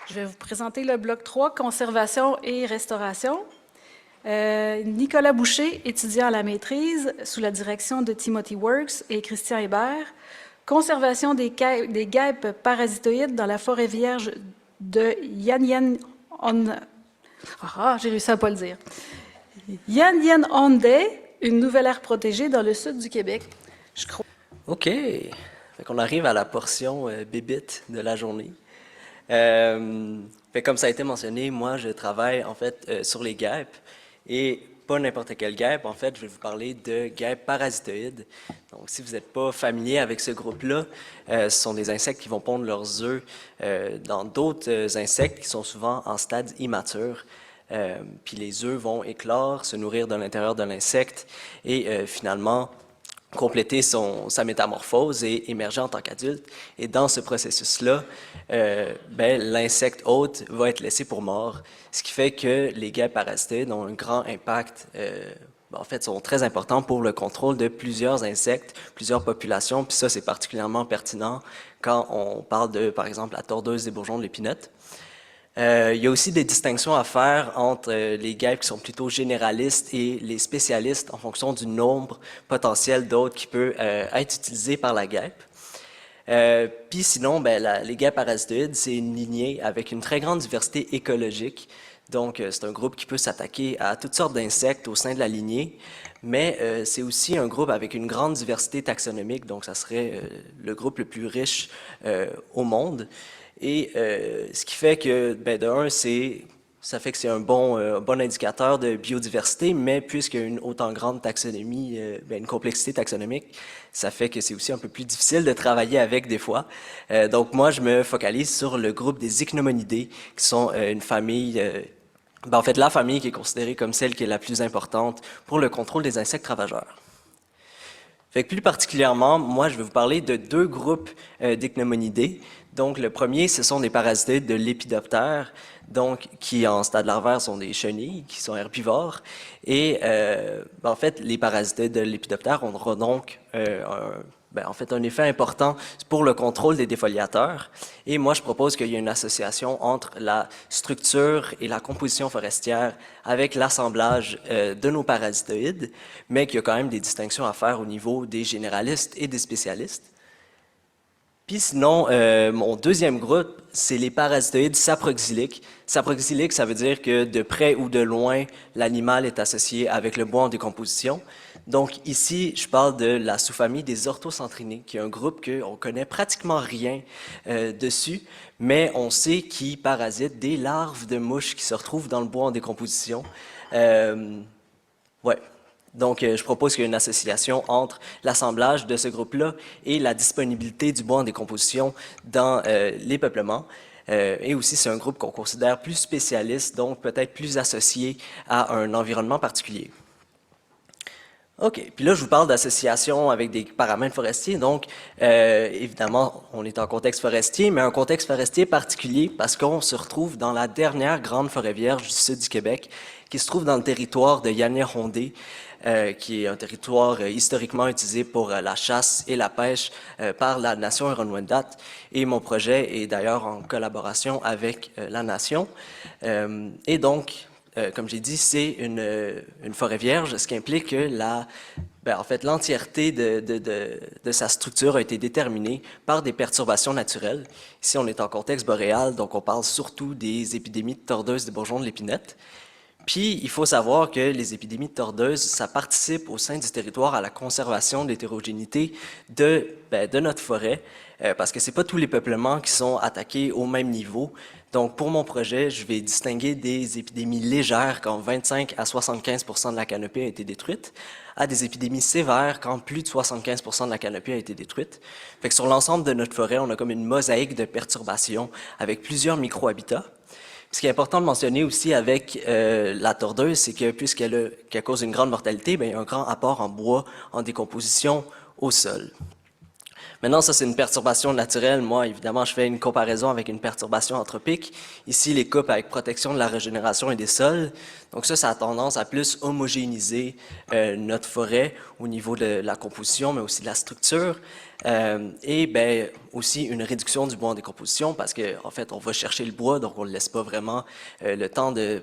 Je vais vous présenter le bloc 3, conservation et restauration. Nicolas Boucher, étudiant à la maîtrise sous la direction de Timothy Works et Christian Hébert. Conservation des guêpes parasitoïdes dans la forêt vierge de Yan Yan On... j'ai réussi à ne pas le dire. Yan Yan Onde, une nouvelle aire protégée dans le sud du Québec. Je crois. OK. Fait qu'on arrive à la portion bébite de la journée. Comme ça a été mentionné, moi je travaille en fait sur les guêpes et pas n'importe quelle guêpe. En fait, je vais vous parler de guêpes parasitoïdes. Donc, si vous n'êtes pas familier avec ce groupe-là, ce sont des insectes qui vont pondre leurs œufs dans d'autres insectes qui sont souvent en stade immature. Puis les œufs vont éclore, se nourrir de l'intérieur de l'insecte et finalement compléter sa métamorphose et émerger en tant qu'adulte. Et dans ce processus-là, l'insecte hôte va être laissé pour mort, ce qui fait que les guêpes parasitoïdes ont un grand impact, en fait, sont très importants pour le contrôle de plusieurs insectes, plusieurs populations, puis ça, c'est particulièrement pertinent quand on parle de, par exemple, la tordeuse des bourgeons de l'épinette. Il y a aussi des distinctions à faire entre les guêpes qui sont plutôt généralistes et les spécialistes en fonction du nombre potentiel d'hôtes qui peut être utilisé par la guêpe. Puis sinon, les guêpes parasitoïdes, c'est une lignée avec une très grande diversité écologique. Donc, c'est un groupe qui peut s'attaquer à toutes sortes d'insectes au sein de la lignée, mais c'est aussi un groupe avec une grande diversité taxonomique, donc ça serait le groupe le plus riche au monde. Et ce qui fait que, de un, ça fait que c'est un bon indicateur de biodiversité, mais puisqu'il y a une autant grande taxonomie, une complexité taxonomique, ça fait que c'est aussi un peu plus difficile de travailler avec des fois. Donc moi, je me focalise sur le groupe des ichneumonidae, qui sont une famille, en fait la famille qui est considérée comme celle qui est la plus importante pour le contrôle des insectes ravageurs. Fait que plus particulièrement, moi, je vais vous parler de deux groupes d'ichneumonidae. Donc, le premier, ce sont des parasitoïdes de l'épidoptère, donc qui en stade larvaire sont des chenilles, qui sont herbivores. Et en fait, les parasitoïdes de l'épidoptère auront donc un effet important pour le contrôle des défoliateurs. Et moi, je propose qu'il y ait une association entre la structure et la composition forestière avec l'assemblage de nos parasitoïdes, mais qu'il y a quand même des distinctions à faire au niveau des généralistes et des spécialistes. Puis sinon, mon deuxième groupe, c'est les parasitoïdes saproxyliques. Saproxylique, ça veut dire que de près ou de loin, l'animal est associé avec le bois en décomposition. Donc ici, je parle de la sous-famille des orthocentrinés, qui est un groupe qu'on connaît pratiquement rien dessus, mais on sait qu'ils parasitent des larves de mouches qui se retrouvent dans le bois en décomposition. Ouais. Donc, je propose qu'il y ait une association entre l'assemblage de ce groupe-là et la disponibilité du bois en décomposition dans les peuplements. Et aussi, c'est un groupe qu'on considère plus spécialiste, donc peut-être plus associé à un environnement particulier. OK. Puis là, je vous parle d'association avec des paramètres forestiers. Donc, évidemment, on est en contexte forestier, mais un contexte forestier particulier parce qu'on se retrouve dans la dernière grande forêt vierge du sud du Québec, qui se trouve dans le territoire de Yanier-Hondé, qui est un territoire historiquement utilisé pour la chasse et la pêche par la nation Huron-Wendat. Et mon projet est d'ailleurs en collaboration avec la nation. Et donc, comme j'ai dit, c'est une forêt vierge, ce qui implique que l'entièreté de sa structure a été déterminée par des perturbations naturelles. Ici, on est en contexte boréal, donc on parle surtout des épidémies de tordeuses des bourgeons de l'épinette. Puis, il faut savoir que les épidémies de tordeuses, ça participe au sein du territoire à la conservation de l'hétérogénéité de notre forêt, parce que c'est pas tous les peuplements qui sont attaqués au même niveau. Donc, pour mon projet, je vais distinguer des épidémies légères quand 25 à 75% de la canopée a été détruite, à des épidémies sévères quand plus de 75% de la canopée a été détruite. Fait que sur l'ensemble de notre forêt, on a comme une mosaïque de perturbations avec plusieurs micro-habitats. Ce qui est important de mentionner aussi avec la tordeuse, c'est que puisqu'elle cause une grande mortalité, il y a un grand apport en bois en décomposition au sol. Maintenant, ça, c'est une perturbation naturelle. Moi, évidemment, je fais une comparaison avec une perturbation anthropique. Ici, les coupes avec protection de la régénération et des sols. Donc ça a tendance à plus homogénéiser notre forêt au niveau de la composition, mais aussi de la structure. Et ben, aussi une réduction du bois en décomposition parce qu'en fait, on va chercher le bois, donc on ne laisse pas vraiment le temps de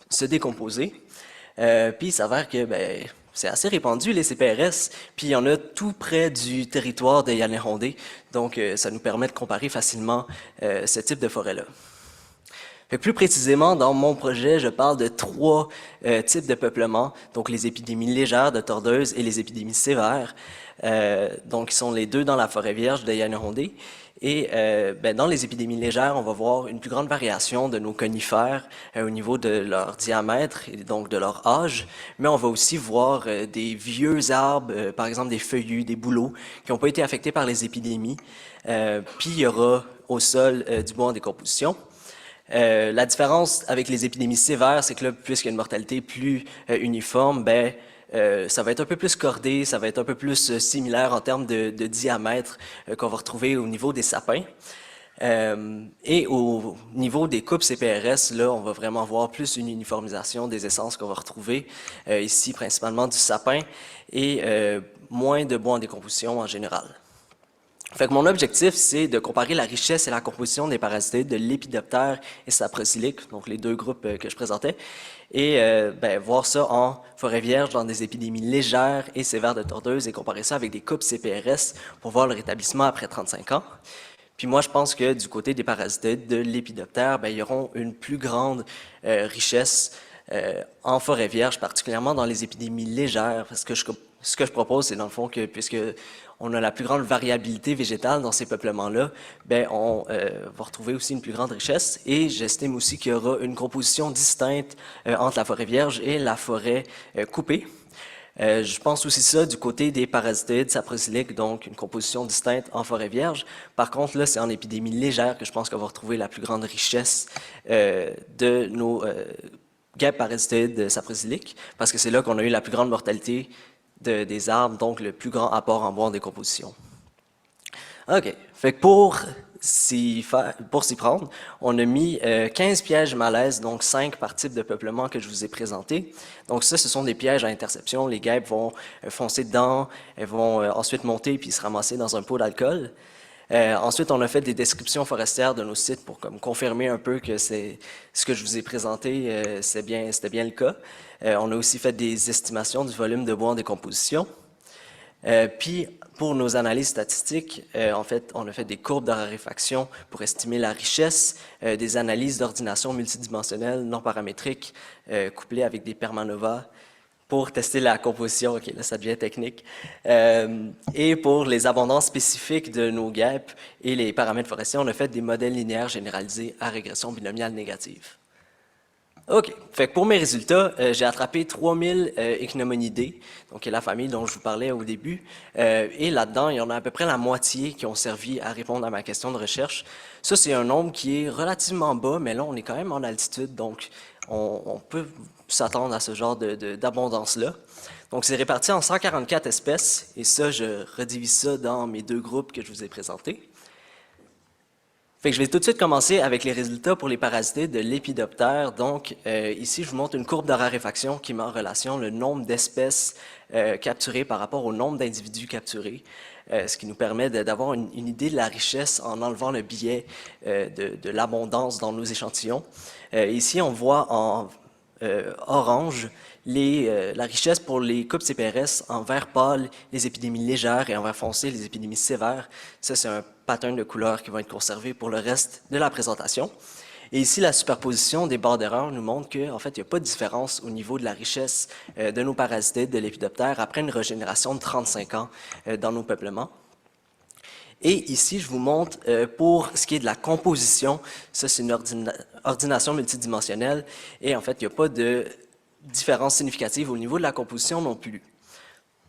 se décomposer. Puis il s'avère que ben, c'est assez répandu, les CPRS, puis il y en a tout près du territoire de Yalnérondé, donc ça nous permet de comparer facilement ce type de forêt-là. Plus précisément, dans mon projet, je parle de 3 types de peuplement, donc les épidémies légères de tordeuses et les épidémies sévères, donc ils sont les deux dans la forêt vierge de Yalnérondé. Et ben, dans les épidémies légères, on va voir une plus grande variation de nos conifères au niveau de leur diamètre et donc de leur âge, mais on va aussi voir des vieux arbres, par exemple des feuillus, des bouleaux, qui n'ont pas été affectés par les épidémies. Puis il y aura au sol du bois en décomposition. La différence avec les épidémies sévères, c'est que là, puisqu'il y a une mortalité plus uniforme, ben, ça va être un peu plus cordé, ça va être un peu plus similaire en termes de diamètre qu'on va retrouver au niveau des sapins. Et au niveau des coupes CPRS, là, on va vraiment voir plus une uniformisation des essences qu'on va retrouver ici, principalement du sapin, et moins de bois en décomposition en général. Fait que mon objectif, c'est de comparer la richesse et la composition des parasitoïdes de l'Épidoptère et Saprosilic, donc les deux groupes que je présentais, et ben, voir ça en forêt vierge dans des épidémies légères et sévères de tordeuses et comparer ça avec des coupes CPRS pour voir le rétablissement après 35 ans. Puis moi, je pense que du côté des parasitoïdes de l'Épidoptère, ben, ils auront une plus grande richesse en forêt vierge, particulièrement dans les épidémies légères, parce que ce que je propose, c'est dans le fond que, puisque on a la plus grande variabilité végétale dans ces peuplements-là, ben on va retrouver aussi une plus grande richesse. Et j'estime aussi qu'il y aura une composition distincte entre la forêt vierge et la forêt coupée. Je pense aussi ça du côté des parasitoïdes saprosiliques, donc une composition distincte en forêt vierge. Par contre, là, c'est en épidémie légère que je pense qu'on va retrouver la plus grande richesse de nos guêpes parasitoïdes saprosiliques, parce que c'est là qu'on a eu la plus grande mortalité des arbres, donc le plus grand apport en bois en décomposition. OK. Fait que pour s'y prendre, on a mis 15 pièges malaises, donc 5 par type de peuplement que je vous ai présenté. Donc ça, ce sont des pièges à interception. Les guêpes vont foncer dedans, elles vont ensuite monter puis se ramasser dans un pot d'alcool. Ensuite, on a fait des descriptions forestières de nos sites pour comme confirmer un peu que c'est ce que je vous ai présenté, c'était bien le cas. On a aussi fait des estimations du volume de bois en décomposition. Puis, pour nos analyses statistiques, en fait, on a fait des courbes de raréfaction pour estimer la richesse, des analyses d'ordination multidimensionnelle non paramétriques couplées avec des permanovas pour tester la composition. OK, là, ça devient technique. Et pour les abondances spécifiques de nos guêpes et les paramètres forestiers, on a fait des modèles linéaires généralisés à régression binomiale négative. OK. Fait que pour mes résultats, j'ai attrapé 3000 Ichneumonidae, donc la famille dont je vous parlais au début. Et là-dedans, il y en a à peu près la moitié qui ont servi à répondre à ma question de recherche. Ça, c'est un nombre qui est relativement bas, mais là, on est quand même en altitude, donc on peut s'attendre à ce genre d'abondance-là. Donc, c'est réparti en 144 espèces, et ça, je redivise ça dans mes 2 groupes que je vous ai présentés. Fait que je vais tout de suite commencer avec les résultats pour les parasitoïdes de l'Épidoptère. Donc, ici, je vous montre une courbe de raréfaction qui met en relation le nombre d'espèces capturées par rapport au nombre d'individus capturés, ce qui nous permet d'avoir une idée de la richesse en enlevant le biais de l'abondance dans nos échantillons. Ici, on voit en orange la richesse pour les coupes CPRS, en vert pâle les épidémies légères et en vert foncé les épidémies sévères. Ça, c'est un pattern de couleurs qui va être conservé pour le reste de la présentation. Et ici, la superposition des barres d'erreur nous montre qu'en fait, il n'y a pas de différence au niveau de la richesse de nos parasitoïdes de l'Épidoptère après une régénération de 35 ans dans nos peuplements. Et ici, je vous montre pour ce qui est de la composition, ça c'est une ordination multidimensionnelle et en fait, il n'y a pas de différence significative au niveau de la composition non plus.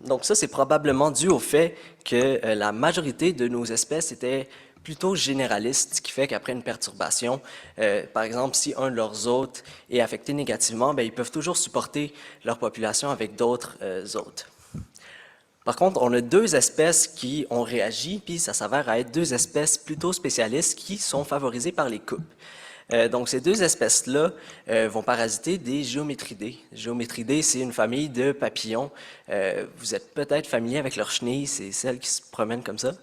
Donc ça, c'est probablement dû au fait que la majorité de nos espèces étaient plutôt généralistes, ce qui fait qu'après une perturbation, par exemple, si un de leurs hôtes est affecté négativement, bien, ils peuvent toujours supporter leur population avec d'autres hôtes. Par contre, on a deux espèces qui ont réagi, puis ça s'avère à être deux espèces plutôt spécialistes qui sont favorisées par les coupes. Donc, ces deux espèces-là vont parasiter des géométridés. Géométridés, c'est une famille de papillons. Vous êtes peut-être familier avec leur chenille, c'est celles qui se promènent comme ça.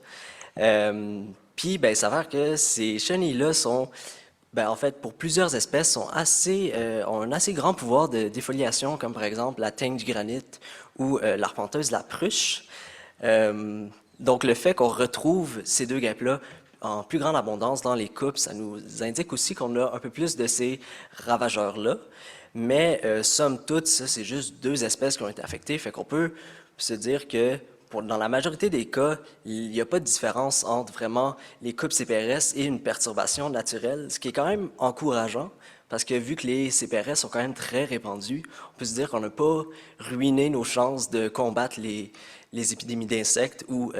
Puis, ben, il s'avère que ces chenilles-là sont, ben, en fait, pour plusieurs espèces, ont un assez grand pouvoir de défoliation, comme par exemple la teigne du granit ou l'arpenteuse, la pruche. Donc, le fait qu'on retrouve ces deux guêpes-là en plus grande abondance dans les coupes, ça nous indique aussi qu'on a un peu plus de ces ravageurs-là. Mais somme toute, ça, c'est juste deux espèces qui ont été affectées, fait qu'on peut se dire que dans la majorité des cas, il n'y a pas de différence entre vraiment les coupes CPRS et une perturbation naturelle, ce qui est quand même encourageant, parce que vu que les CPRS sont quand même très répandus, on peut se dire qu'on n'a pas ruiné nos chances de combattre les épidémies d'insectes ou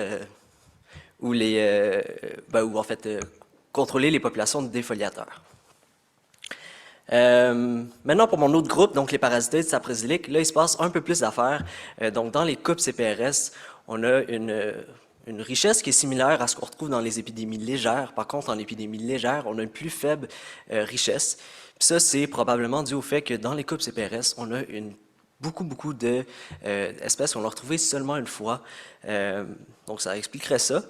en fait contrôler les populations de défoliateurs. Maintenant, pour mon autre groupe, donc les parasitoïdes saprophyliques, là, il se passe un peu plus d'affaires. Donc, dans les coupes CPRS, on a une richesse qui est similaire à ce qu'on retrouve dans les épidémies légères. Par contre, en épidémie légère, on a une plus faible richesse. Puis ça, c'est probablement dû au fait que dans les coupes CPRS, on a beaucoup d'espèces qu'on a retrouvées seulement une fois. Donc, ça expliquerait ça.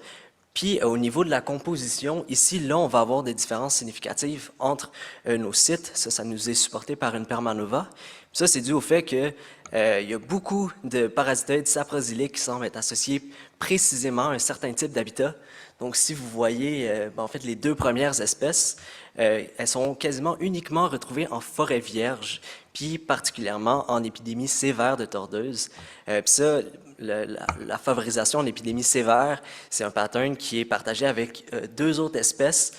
Puis, au niveau de la composition, ici, là, on va avoir des différences significatives entre nos sites. Ça nous est supporté par une permanova. Puis ça, c'est dû au fait que il y a beaucoup de parasitoïdes saprophyliques qui semblent être associés précisément à un certain type d'habitat. Donc, si vous voyez, en fait, les deux premières espèces, elles sont quasiment uniquement retrouvées en forêt vierge, puis particulièrement en épidémie sévère de tordeuse. Puis ça, la favorisation de l'épidémie sévère, c'est un pattern qui est partagé avec deux autres espèces.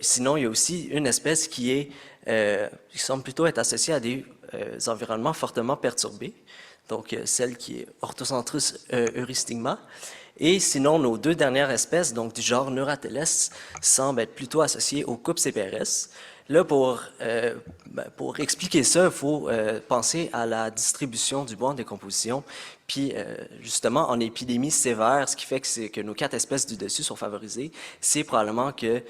Sinon, il y a aussi une espèce qui semble plutôt être associée à des environnements fortement perturbés, donc celle qui est Orthocentrus eurystigma. Et sinon, nos deux dernières espèces, donc du genre Neurateles, semblent être plutôt associées aux coupes CPRS. Là, pour expliquer ça, il faut penser à la distribution du bois en décomposition. Puis, justement, en épidémie sévère, ce qui fait que nos 4 espèces du dessus sont favorisées, c'est probablement que,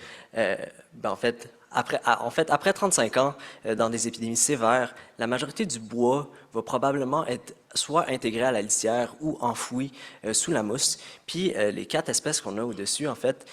après 35 ans, dans des épidémies sévères, la majorité du bois va probablement être soit intégré à la litière ou enfoui sous la mousse. Puis les 4 espèces qu'on a au-dessus, en fait,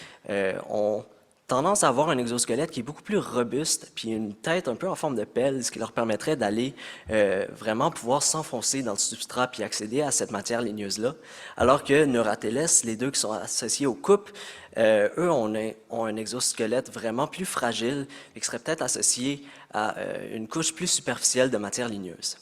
ont tendance à avoir un exosquelette qui est beaucoup plus robuste, puis une tête un peu en forme de pelle, ce qui leur permettrait d'aller vraiment pouvoir s'enfoncer dans le substrat puis accéder à cette matière ligneuse-là. Alors que Neurateles, les deux qui sont associés aux coupes, eux ont un exosquelette vraiment plus fragile et qui serait peut-être associé à une couche plus superficielle de matière ligneuse.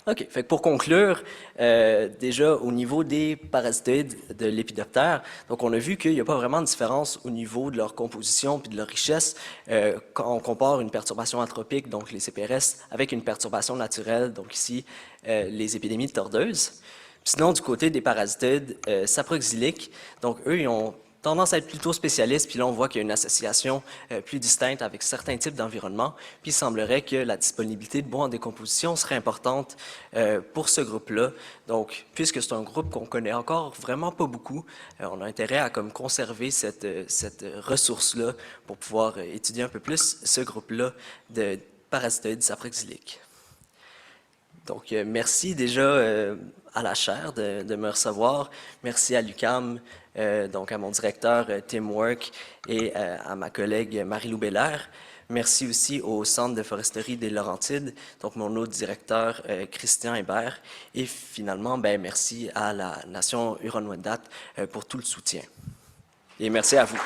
OK. Fait que pour conclure, déjà au niveau des parasitoïdes de l'épidoptère, donc on a vu qu'il n'y a pas vraiment de différence au niveau de leur composition puis de leur richesse quand on compare une perturbation anthropique, donc les CPRS, avec une perturbation naturelle, donc ici les épidémies de tordeuse. Sinon, du côté des parasitoïdes saproxyliques, donc eux, ils ont tendance à être plutôt spécialistes, puis là, on voit qu'il y a une association plus distincte avec certains types d'environnements, puis il semblerait que la disponibilité de bois en décomposition serait importante pour ce groupe-là. Donc, puisque c'est un groupe qu'on connaît encore vraiment pas beaucoup, on a intérêt à comme conserver cette ressource-là pour pouvoir étudier un peu plus ce groupe-là de parasitoïdes saproxyliques. Donc, merci déjà à la chaire de me recevoir. Merci à l'UQAM, donc à mon directeur Tim Work et à ma collègue Marie-Lou Belair. Merci aussi au Centre de foresterie des Laurentides, donc mon autre directeur Christian Hébert. Et finalement, merci à la Nation Huron-Wendat pour tout le soutien. Et merci à vous.